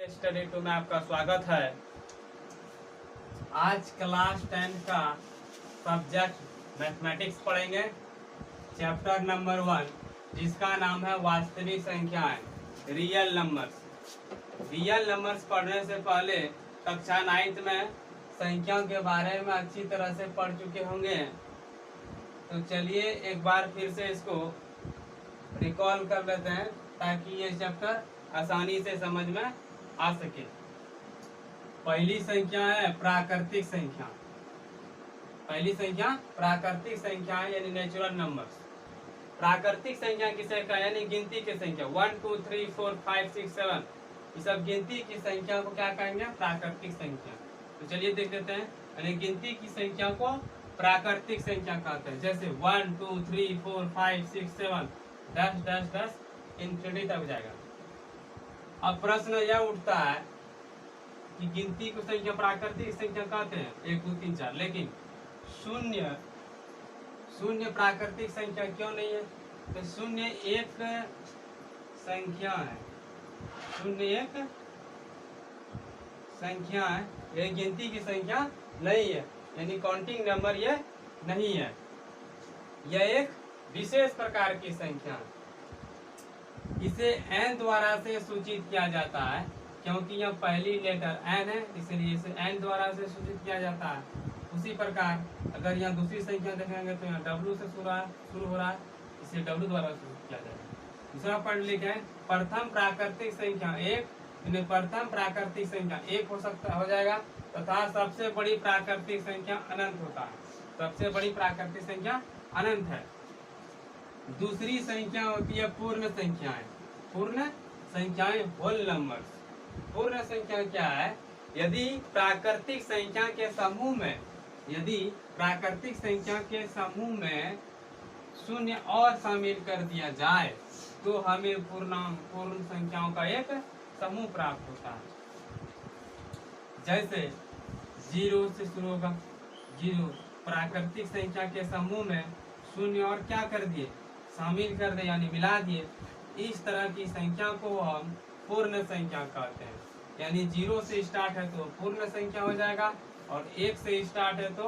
Study to में आपका स्वागत है। आज क्लास 10 का सब्जेक्ट मैथमेटिक्स पढ़ेंगे, चैप्टर नंबर 1, जिसका नाम है वास्तविक संख्याएं, रियल नंबर्स। रियल नंबर्स पढ़ने से पहले कक्षा 9th में संख्याओं के बारे में अच्छी तरह से पढ़ चुके होंगे। तो चलिए एक बार फिर से इसको रिकॉल कर लेते हैं ताकि ये चैप्टर आसानी से समझ में आ सके। पहली संख्या है प्राकृतिक संख्या। पहली संख्या प्राकृतिक संख्या यानी नेचुरल नंबर्स। प्राकृतिक संख्या किसे कहा यानी गिनती की संख्या 1 2 3 4 5 6 7 ये सब गिनती की संख्या को क्या कहेंगे? प्राकृतिक संख्या। तो चलिए देख लेते हैं, यानी गिनती की संख्या को प्राकृतिक संख्या कहते हैं। जैसे 1 2 3 4 5 6 7 10 10 10 इन्फिनिटी तक जाएगा। अब प्रश्न यह उठता है कि गिनती को संख्या प्राकृतिक संख्या कहते हैं 1 2 3 4, लेकिन शून्य प्राकृतिक संख्या क्यों नहीं है? तो शून्य एक संख्या है, शून्य एक संख्या है, ये गिनती की संख्या नहीं है, यानी काउंटिंग नंबर ये नहीं है। यह एक विशेष प्रकार की संख्या है। इसे n द्वारा से सूचित किया जाता है, क्योंकि यह पहली लेटर n है, इसलिए इसे n द्वारा से सूचित किया जाता है। उसी प्रकार अगर यहाँ दूसरी संख्या देखेंगे तो यहाँ w से शुरू हो रहा है, इसे w द्वारा सूचित किया जाएगा। दूसरा पढ़ लिखे हैं प्रथम प्राकृतिक संख्या 1, प्रथम प्राकृतिक संख्या 1 हो जाएगा, तथा सबसे बड़ी प्राकृतिक संख्या अनंत होता है। सबसे बड़ी प्राकृतिक संख्या अनंत है। दूसरी संख्या होती है पूर्ण संख्याएं। पूर्ण संख्याएं होल नंबर्स। पूर्ण संख्या क्या है? यदि प्राकृतिक संख्या के समूह में शून्य और शामिल कर दिया जाए तो हमें पूर्ण संख्याओं का एक समूह प्राप्त होता है। जैसे 0 से शुरू होगा, 0 प्राकृतिक संख्या के समूह में शून्य और क्या कर दिए? शामिल कर दे, यानी मिला दिए। इस तरह की संख्या को हम पूर्ण संख्या कहते हैं। यानी 0 से स्टार्ट है तो पूर्ण संख्या हो जाएगा, और 1 से स्टार्ट है तो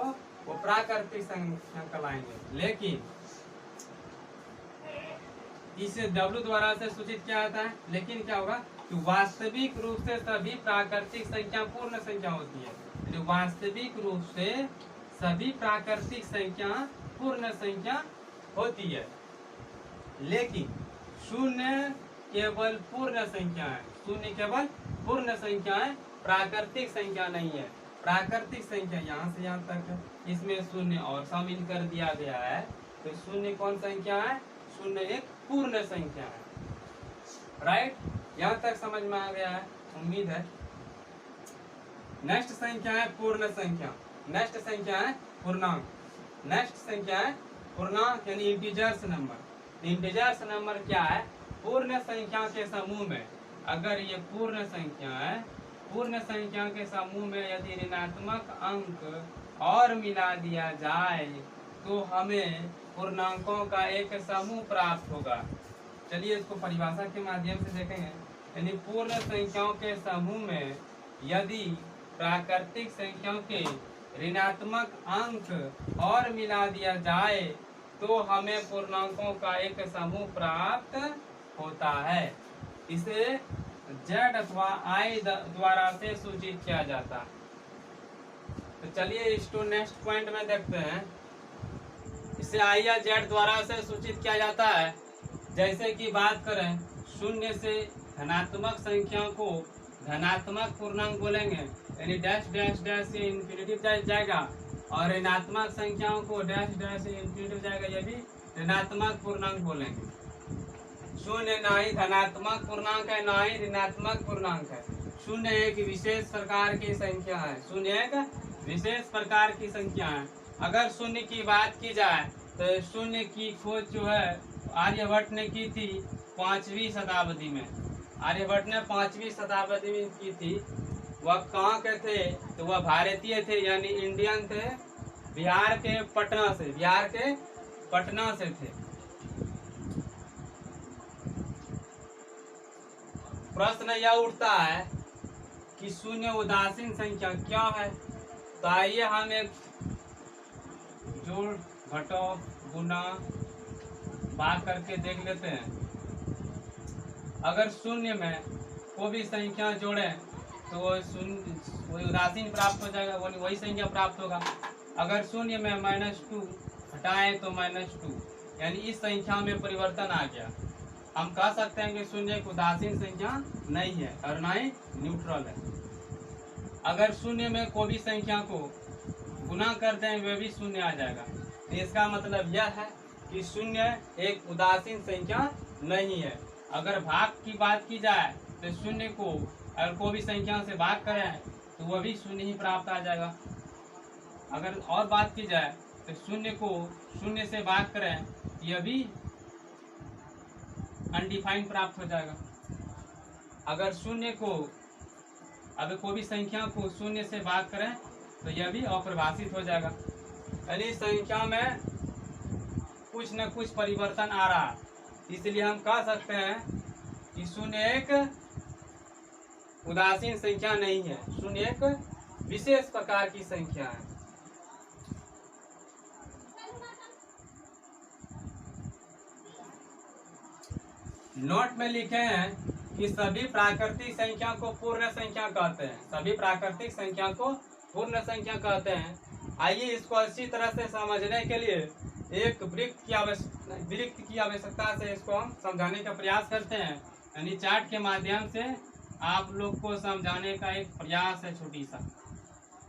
वो प्राकृतिक संख्या कहलाएंगे। लेकिन इसे w द्वारा से सूचित किया जाता है। लेकिन क्या होगा कि वास्तविक रूप से सभी प्राकृतिक संख्या पूर्ण संख्या होती है। वास्तविक रूप से सभी प्राकृतिक संख्या पूर्ण संख्या होती है, लेकिन शून्य केवल पूर्ण संख्या है। शून्य केवल पूर्ण संख्या है, प्राकृतिक संख्या नहीं है। प्राकृतिक संख्या यहाँ से यहाँ तक है, इसमें शून्य और शामिल कर दिया गया है, तो शून्य कौन संख्या है? शून्य एक पूर्ण संख्या है। राइट, यहाँ तक समझ में आ गया है, उम्मीद है। नेक्स्ट संख्या है पूर्ण संख्या। नेक्स्ट संख्या है पूर्णांक। नेक्स्ट संख्या है पूर्णांक यानी इंटीजर्स नंबर। इंटीजर्स नंबर क्या है? पूर्ण संख्या के समूह में, अगर ये पूर्ण संख्या है, पूर्ण संख्या के समूह में यदि ऋणात्मक अंक और मिला दिया जाए तो हमें पूर्णांकों का एक समूह प्राप्त होगा। चलिए इसको परिभाषा के माध्यम से देखेंगे। यानी पूर्ण संख्याओं के समूह में यदि प्राकृतिक संख्याओं के ऋणात्मक अंक और मिला दिया जाए तो हमें पूर्णांकों का एक समूह प्राप्त होता है। इसे z अथवा i द्वारा से सूचित किया जाता है। तो चलिए इसको नेक्स्ट पॉइंट में देखते हैं। इसे i या z द्वारा से सूचित किया जाता है। जैसे कि बात करें, शून्य से धनात्मक संख्याओं को धनात्मक पूर्णांक बोलेंगे, यानी डैश डैश डैश से इन्फिनिटी जाएगा, और ऋणात्मक संख्याओं को डैश डैश से इन्फिनिटी जाएगा, यह भी ऋणात्मक पूर्णांक बोलेंगे। शून्य ना ही धनात्मक पूर्णांक है ना ही ऋणात्मक पूर्णांक है। शून्य एक विशेष प्रकार की संख्या है। शून्य एक विशेष प्रकार की संख्या है। अगर शून्य की बात की जाए तो शून्य की खोज जो है आर्यभट्ट ने की थी 5वीं शताब्दी में। आर्यभट्ट ने 5वीं शताब्दी में की थी। वह कहाँ के थे? तो वह भारतीय थे, यानी इंडियन थे। बिहार के पटना से थे। प्रश्न यह उठता है कि शून्य उदासीन संख्या क्या है। तो आइए हम एक जोड़ घटाओ गुना भाग करके देख लेते हैं। अगर शून्य में कोई भी संख्या जोड़े तो वो शून्य वही उदासीन प्राप्त हो जाएगा, वही संख्या प्राप्त होगा। अगर शून्य में -2 हटाएं तो -2, यानी इस संख्या में परिवर्तन आ गया। हम कह सकते हैं कि शून्य एक उदासीन संख्या नहीं है और ना ही न्यूट्रल है। अगर शून्य में कोई भी संख्या को गुना कर दें वे भी शून्य आ जाएगा। तो इसका मतलब यह है कि शून्य एक उदासीन संख्या नहीं है। अगर भाग की बात की जाए तो शून्य को अगर कोई भी संख्या से भाग करें तो वह भी शून्य ही प्राप्त आ जाएगा। अगर और बात की जाए तो शून्य को शून्य से भाग करें यह भी अनडिफाइंड प्राप्त हो जाएगा। अगर शून्य को अगर कोई भी संख्या को शून्य से भाग करें तो यह भी अप्रभाषित हो जाएगा। यानी संख्या में कुछ न कुछ परिवर्तन आ रहा है, इसलिए हम कह सकते हैं कि शून्य एक उदासीन संख्या नहीं है, शून्य एक विशेष प्रकार की संख्या है। नोट में लिखे हैं कि सभी प्राकृतिक संख्या को पूर्ण संख्या कहते हैं। सभी प्राकृतिक संख्या को पूर्ण संख्या कहते हैं। आइए इसको अच्छी तरह से समझने के लिए एक वृत्त की आवश्यकता से इसको हम समझाने का प्रयास करते हैं। यानी चार्ट के माध्यम से आप लोग को समझाने का एक प्रयास है छोटी सा।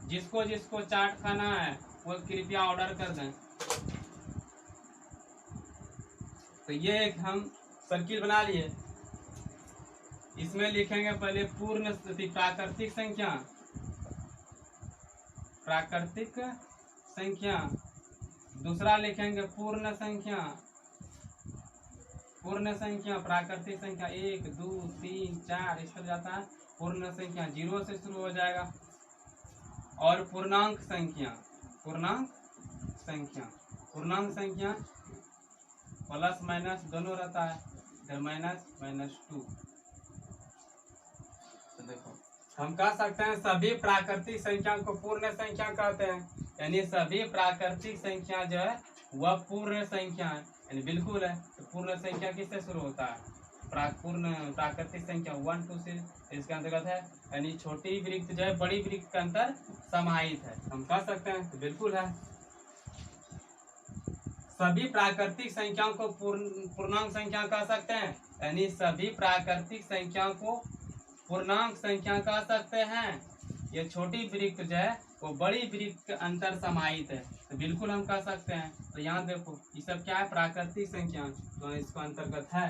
जिसको जिसको चार्ट खाना है वो कृपया ऑर्डर कर दें। तो ये एक हम सर्किल बना लिए। इसमें लिखेंगे पहले पूर्ण प्राकृतिक संख्या, प्राकृतिक संख्या। दूसरा लिखेंगे पूर्ण संख्या, पूर्ण संख्या प्राकृतिक संख्या 1 2 3 4 इस तरह जाता है। पूर्ण संख्या 0 से शुरू हो जाएगा। और पूर्णांक संख्या, पूर्णांक संख्या, पूर्णांक संख्या प्लस माइनस दोनों रहता है, इधर -2। तो देखो हम कह सकते हैं सभी प्राकृतिक संख्या को पूर्ण संख्या कहते हैं। यानी सभी प्राकृतिक संख्या जो है वह पूर्ण संख्या है, यानी बिल्कुल है। तो पूर्ण संख्या किससे शुरू होता है? पूर्ण प्राकृतिक संख्या 1 2 से इसके अंतर्गत है। यानी छोटी वृत्त जो है बड़ी वृत्त के अंतर समाहित है, हम कह सकते हैं। तो बिल्कुल है। सभी प्राकृतिक संख्याओं को पूर्णांक संख्या कह सकते हैं। यानी सभी प्राकृतिक संख्या को पूर्णांक संख्या कह सकते हैं। ये छोटी वृत्त जो है वो बड़ी वृत्त के अंतर समाहित है, तो बिल्कुल हम कह सकते हैं। तो यहाँ देखो ये सब क्या है? प्राकृतिक संख्या, तो इसका अंतर्गत है।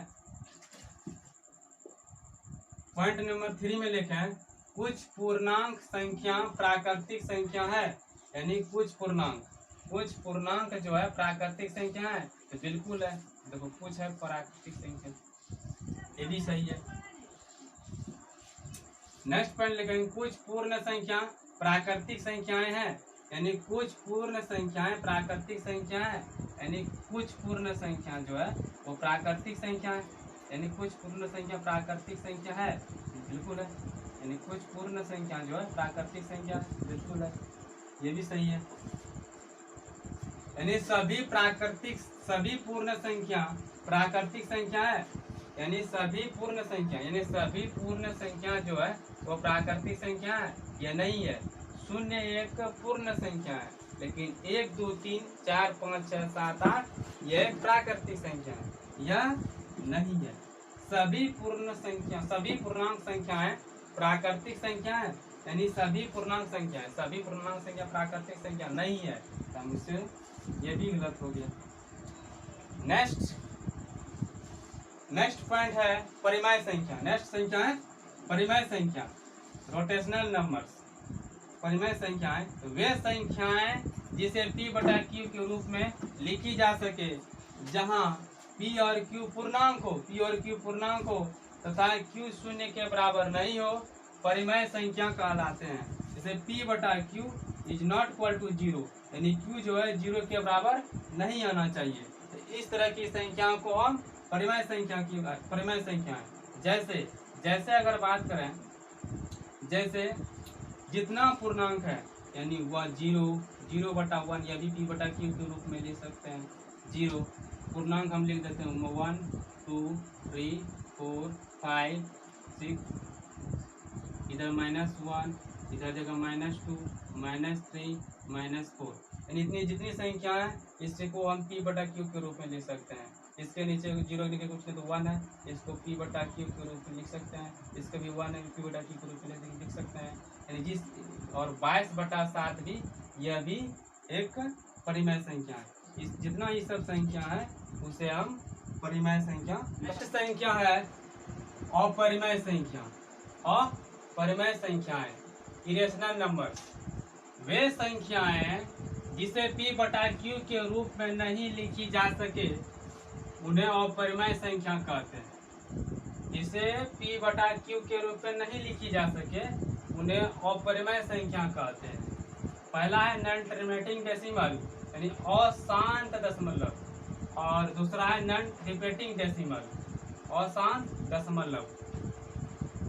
पॉइंट नंबर 3 में लिखे हैं कुछ पूर्णांक संख्या प्राकृतिक संख्या है। यानी कुछ पूर्णांक जो है प्राकृतिक संख्या है, तो बिल्कुल है। देखो कुछ है प्राकृतिक संख्या, ये भी सही है। नेक्स्ट पॉइंट लिखेंगे कुछ पूर्ण संख्या प्राकृतिक संख्याएं हैं। यानी कुछ पूर्ण संख्याएं प्राकृतिक संख्या है। यानी कुछ पूर्ण संख्या जो है वो प्राकृतिक संख्या है। यानी कुछ पूर्ण संख्या प्राकृतिक संख्या है, बिल्कुल है। यानी कुछ पूर्ण संख्या जो है प्राकृतिक संख्या, बिल्कुल है, ये भी सही है। यानी सभी पूर्ण संख्या प्राकृतिक संख्या है। यानी सभी पूर्ण संख्या जो है वो प्राकृतिक संख्या है, यह नहीं है। शून्य एक पूर्ण संख्या है, लेकिन 1 2 3 4 5 6 7 8 यह एक प्राकृतिक संख्या है, यह नहीं है। सभी पूर्णांक संख्याएं प्राकृतिक संख्या है। यानी सभी पूर्णांक संख्या प्राकृतिक संख्या नहीं है, तो मुझसे ये भी गलत हो गया। नेक्स्ट पॉइंट है परिमेय संख्या। नेक्स्ट संख्या है परिमेय संख्या, रोटेशनल नंबर्स। परिमेय संख्याएं वे संख्याएं जिसे P/Q के रूप में लिखी जा सके, जहां P और Q पूर्णांक हो तथा Q शून्य के बराबर नहीं हो, परिमेय संख्या कहलाते हैं। जैसे P/Q is not equal to 0, यानी Q जो है 0 के बराबर नहीं आना चाहिए। तो इस तरह की संख्याओं को हम परिमेय संख्या है। जैसे अगर बात करें जैसे जितना पूर्णांक है यानी 0/1 या भी p/q के रूप में लिख सकते हैं। 0 पूर्णांक हम लिख देते हैं 1 2 3 4 5 6, इधर -1, इधर जगह -2 -3 -4, यानी इतनी जितनी संख्या है इसको हम p/q के रूप में लिख सकते हैं। इसके नीचे 0 लिखे कुछ नहीं तो 1 है, इसको p/q के रूप में लिख सकते हैं। इसका भी 1 है, p/q के रूप में लिख सकते हैं। यानी जिस और 22/7 भी यह भी एक परिमेय संख्या है। इस जितना ये सब संख्या है उसे हम परिमेय संख्या। नेक्स्ट संख्या है अपरिमेय संख्या। अपरिमेय संख्याएं इरेशनल नंबर वे संख्याएं जिसे p/q के रूप में नहीं लिखी जा सके उन्हें अपरिमेय संख्या कहते हैं। जिसे p/q के रूप में नहीं लिखी जा सके उन्हें अपरिमेय संख्या कहते हैं। पहला है नॉन टर्मिनेटिंग डेसिमल यानी अशांत दशमलव, और दूसरा है नॉन रिपीटिंग डेसिमल अशांत दशमलव।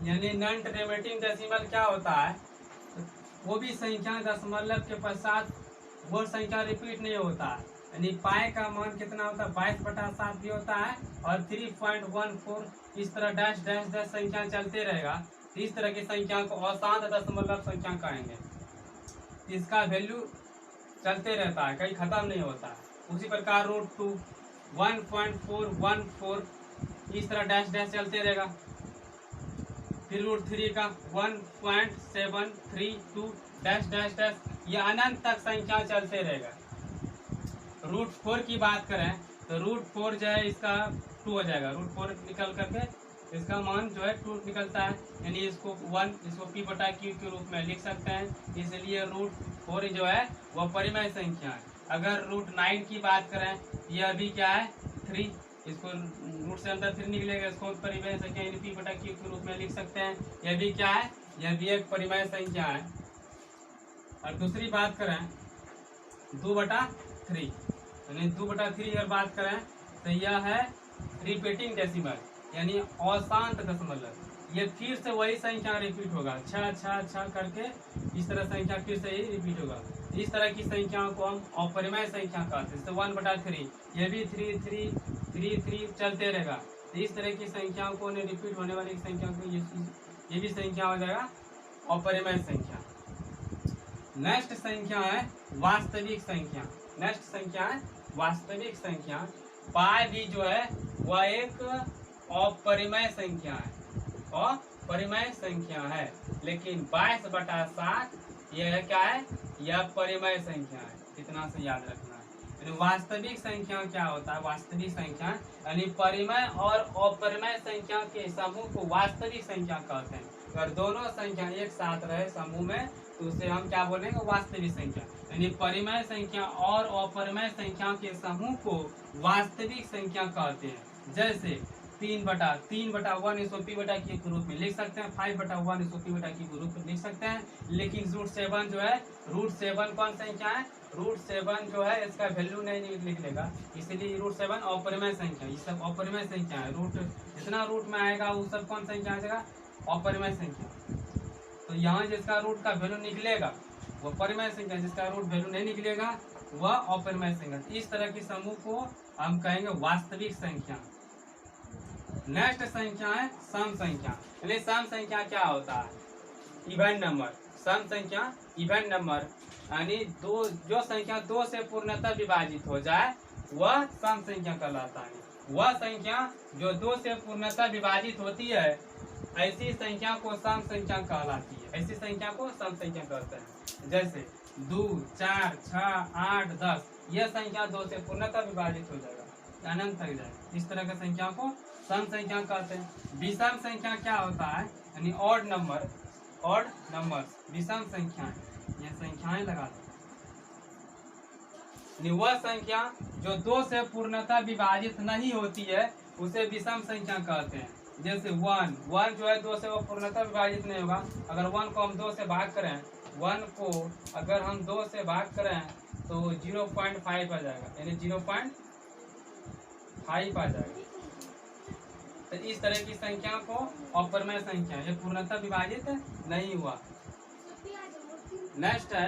यानी नॉन टर्मिनेटिंग डेसिमल क्या होता है, वो भी संख्या दशमलव के पश्चात वो संख्या रिपीट नहीं होता है। यानी पाई का मान कितना होता है 22/7 भी होता है और 3.14 इस तरह डैश डैश डैश संख्या चलते रहेगा। इस तरह की संख्या को अशांत दशमलव संख्या कहेंगे। इसका वैल्यू चलते रहता है, कहीं खत्म नहीं होता है। उसी प्रकार √2 1.414 इस तरह डैश डैश चलते रहेगा। फिर √3 का 1.732 डैश डैश डैश, ये अनंत तक संख्या चलते रहेगा। √4 की बात करें तो √4 जो है इसका 2 हो जाएगा। √4 निकल करके इसका मान जो है 2 निकलता है, यानी इसको 1 इसको p/q के रूप में लिख सकते हैं। इसलिए √4 जो है वह परिमेय संख्या है। अगर √9 की बात करें यह भी क्या है 3, इसको रूट से अंदर 3 निकलेगा, इसको परिमेय संख्या यानी p/q के रूप में लिख सकते हैं। यह भी क्या है, यह भी एक परिमेय संख्या है। और दूसरी बात करें 2/3 यानी 2/3 अगर बात करें तो यह है रिपीटिंग डेसिमल यानी अशांत दशमलव। ये फिर से वही संख्या रिपीट होगा 6 करके इस तरह संख्या फिर से ही रिपीट होगा। इस तरह की संख्याओं को हम अपरिमेय संख्या कहते हैं। जैसे 1/3 यह भी 3 चलते रहेगा। तो इस तरह की संख्याओं को रिपीट होने वाली संख्या को ये भी संख्या हो जाएगा अपरिमेय संख्या। नेक्स्ट संख्या है वास्तविक संख्या। नेक्स्ट संख्या है वास्तविक संख्या। पाई भी जो है वह एक अपरिमेय संख्या है, अपरिमेय संख्या है। लेकिन 22/7 यह क्या है, यह परिमेय संख्या है। इतना से याद रखना है। वास्तविक संख्या क्या होता है, वास्तविक संख्या यानी परिमेय और अपरिमेय संख्या के समूह को वास्तविक संख्या कहते हैं। अगर दोनों संख्या एक साथ रहे समूह में तो उसे हम क्या बोलेंगे, वास्तविक संख्या। यानी परिमेय संख्या और अपरिमेय संख्या के समूह को वास्तविक संख्या कहते हैं। जैसे 3/1 इसको p/q के रूप में लिख सकते हैं, 5/1 इसको p/q के रूप में लिख सकते हैं। लेकिन √7 जो है, √7 कौन संख्या है, √7 जो है इसका वैल्यू नहीं लिख लेगा, इसलिए √7 अपरिमेय संख्या। ये सब अपरिमेय संख्या है। रूट जितना रूट में आएगा वो सब कौन संख्या आ जाएगा, अपरिमेय संख्या। तो यहाँ जिसका रूट का वैल्यू निकलेगा वह परिमेय संख्या, जिसका रूट वैल्यू नहीं निकलेगा वह अपरिमेय संख्या। इस तरह की समूह को हम कहेंगे वास्तविक संख्या। नेक्स्ट संख्या है सम संख्या। यानी सम संख्या क्या होता है, इवन नंबर। सम संख्या इवन नंबर यानी जो संख्या 2 से पूर्णतः विभाजित हो जाए वह सम संख्या कहलाता है। वह संख्या जो 2 से पूर्णतः विभाजित होती है ऐसी संख्या को सम संख्या कहलाती है। ऐसी संख्या को सम संख्या कहते हैं। जैसे 2 4 6 8 10 यह संख्या 2 से पूर्णतः विभाजित हो जाएगा, अनंत तक जाएगा। इस तरह की संख्या को सम संख्या कहते हैं। विषम संख्या क्या होता है, यानी ऑड नंबर विषम संख्याएं, ये संख्याएं लगाते हैं। वह संख्या जो 2 से पूर्णतः विभाजित नहीं होती है उसे विषम संख्या कहते हैं। जैसे 1 जो है 2 से वो पूर्णतः विभाजित नहीं होगा। अगर 1 को हम 2 से भाग करें, 1 को अगर हम 2 से भाग करें तो 0.5 आ जाएगा, यानी 0.5 आ जाएगा। तो इस तरह की संख्या को अपरमय संख्या, ये पूर्णतः विभाजित नहीं हुआ। नेक्स्ट है